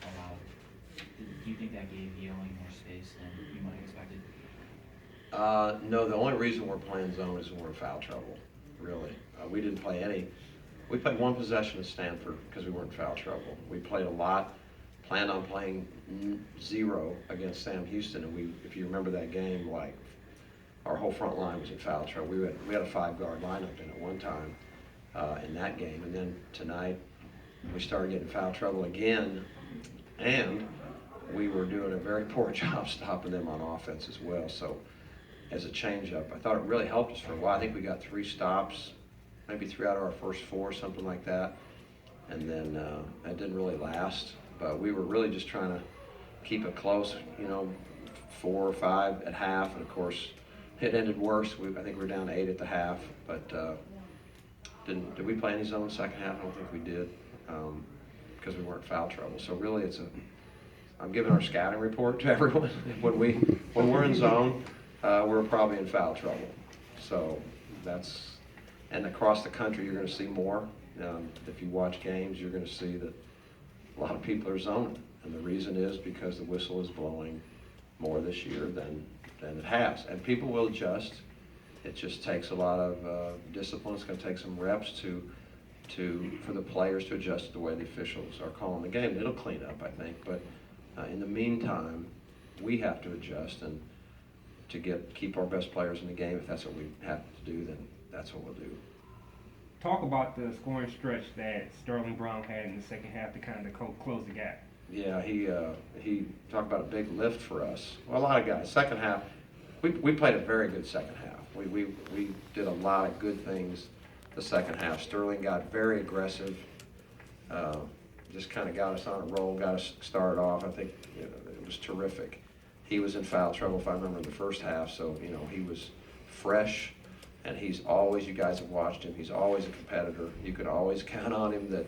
that allowed, do you think that gave Yale any more space than you might have expected? No, the only reason we're playing zone is when we're in foul trouble, really. We didn't play any. We played one possession at Stanford because we weren't in foul trouble. We played a lot, planned on playing 0 against Sam Houston, and if you remember that game, like our whole front line was in foul trouble. We had a 5-guard lineup in at one time in that game, and then tonight we started getting foul trouble again, and we were doing a very poor job stopping them on offense as well. So as a change-up, I thought it really helped us for a while. I think we got 3 stops, maybe 3 out of our first 4, something like that. And then that didn't really last. But we were really just trying to keep it close, 4 or 5 at half. And of course, it ended worse. I think we were down to 8 at the half. But did we play any zone second half? I don't think we did because we weren't foul trouble. So really, I'm giving our scouting report to everyone. when we're in zone, we're probably in foul trouble. So and across the country, you're going to see more. If you watch games, you're going to see that a lot of people are zoning. And the reason is because the whistle is blowing more this year than it has. And people will adjust. It just takes a lot of discipline. It's going to take some reps for the players to adjust to the way the officials are calling the game. It'll clean up, I think. But in the meantime, we have to adjust and to keep our best players in the game. If that's what we have to do, then that's what we'll do. Talk about the scoring stretch that Sterling Brown had in the second half to kind of close the gap. Yeah, he talked about a big lift for us. Well, a lot of guys. Second half, we played a very good second half. We did a lot of good things the second half. Sterling got very aggressive, just kind of got us on a roll, got us started off. I think it was terrific. He was in foul trouble, if I remember, the first half, so he was fresh. And he's always, you guys have watched him, he's always a competitor. You could always count on him that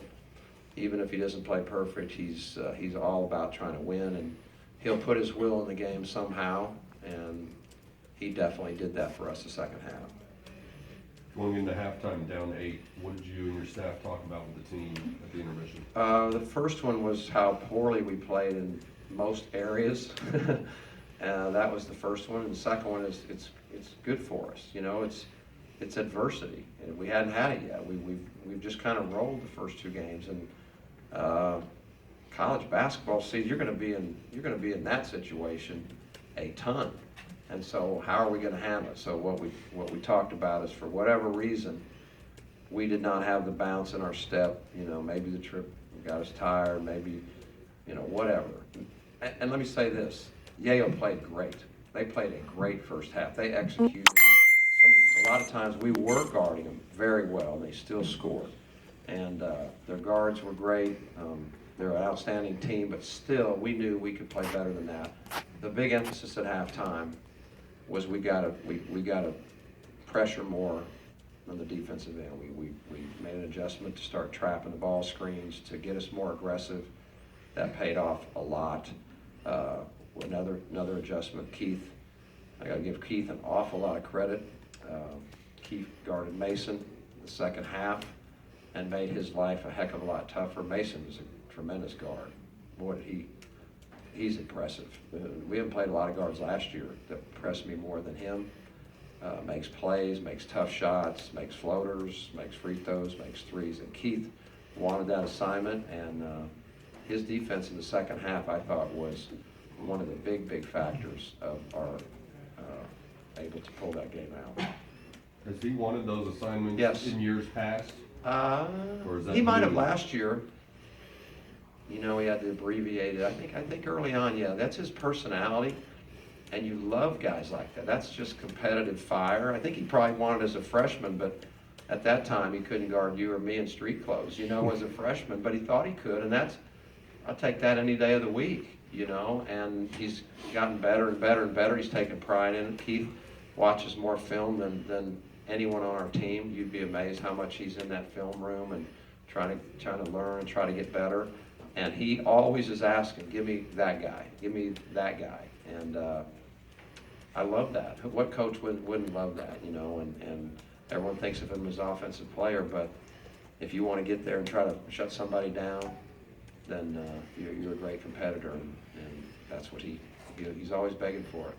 even if he doesn't play perfect, he's all about trying to win, and he'll put his will in the game somehow, and he definitely did that for us the second half. Going into halftime down 8, what did you and your staff talk about with the team at the intermission? The first one was how poorly we played in most areas. That was the first one, and the second one is it's good for us. It's adversity, and we hadn't had it yet. We've just kind of rolled the first 2 games, and college basketball. See, you're going to be in that situation a ton, and so how are we going to handle it? So what we talked about is, for whatever reason, we did not have the bounce in our step. Maybe the trip got us tired, maybe whatever. And let me say this: Yale played great. They played a great first half. They executed. A lot of times we were guarding them very well, and they still scored. And their guards were great. They're an outstanding team, but still, we knew we could play better than that. The big emphasis at halftime was we got to pressure more on the defensive end. We made an adjustment to start trapping the ball screens to get us more aggressive. That paid off a lot. Another adjustment, Keith. I got to give Keith an awful lot of credit. Keith guarded Mason in the second half and made his life a heck of a lot tougher. Mason was a tremendous guard. Boy, he's impressive. We haven't played a lot of guards last year that impressed me more than him. Makes plays, makes tough shots, makes floaters, makes free throws, makes threes. And Keith wanted that assignment, and his defense in the second half, I thought, was one of the big factors of our able to pull that game out. Has he wanted those assignments Yes. in years past? Or is that He might have new? last year. He had to abbreviate it. I think early on, yeah, that's his personality, and you love guys like that. That's just competitive fire. I think he probably wanted as a freshman, but at that time he couldn't guard you or me in street clothes, as a freshman, but he thought he could, and I'll take that any day of the week, and he's gotten better and better and better. He's taken pride in it. Keith watches more film than anyone on our team. You'd be amazed how much he's in that film room and trying to learn and try to get better. And he always is asking, give me that guy, give me that guy. And I love that. What coach wouldn't love that, and everyone thinks of him as an offensive player, but if you want to get there and try to shut somebody down, then you're a great competitor, and that's what he's always begging for it.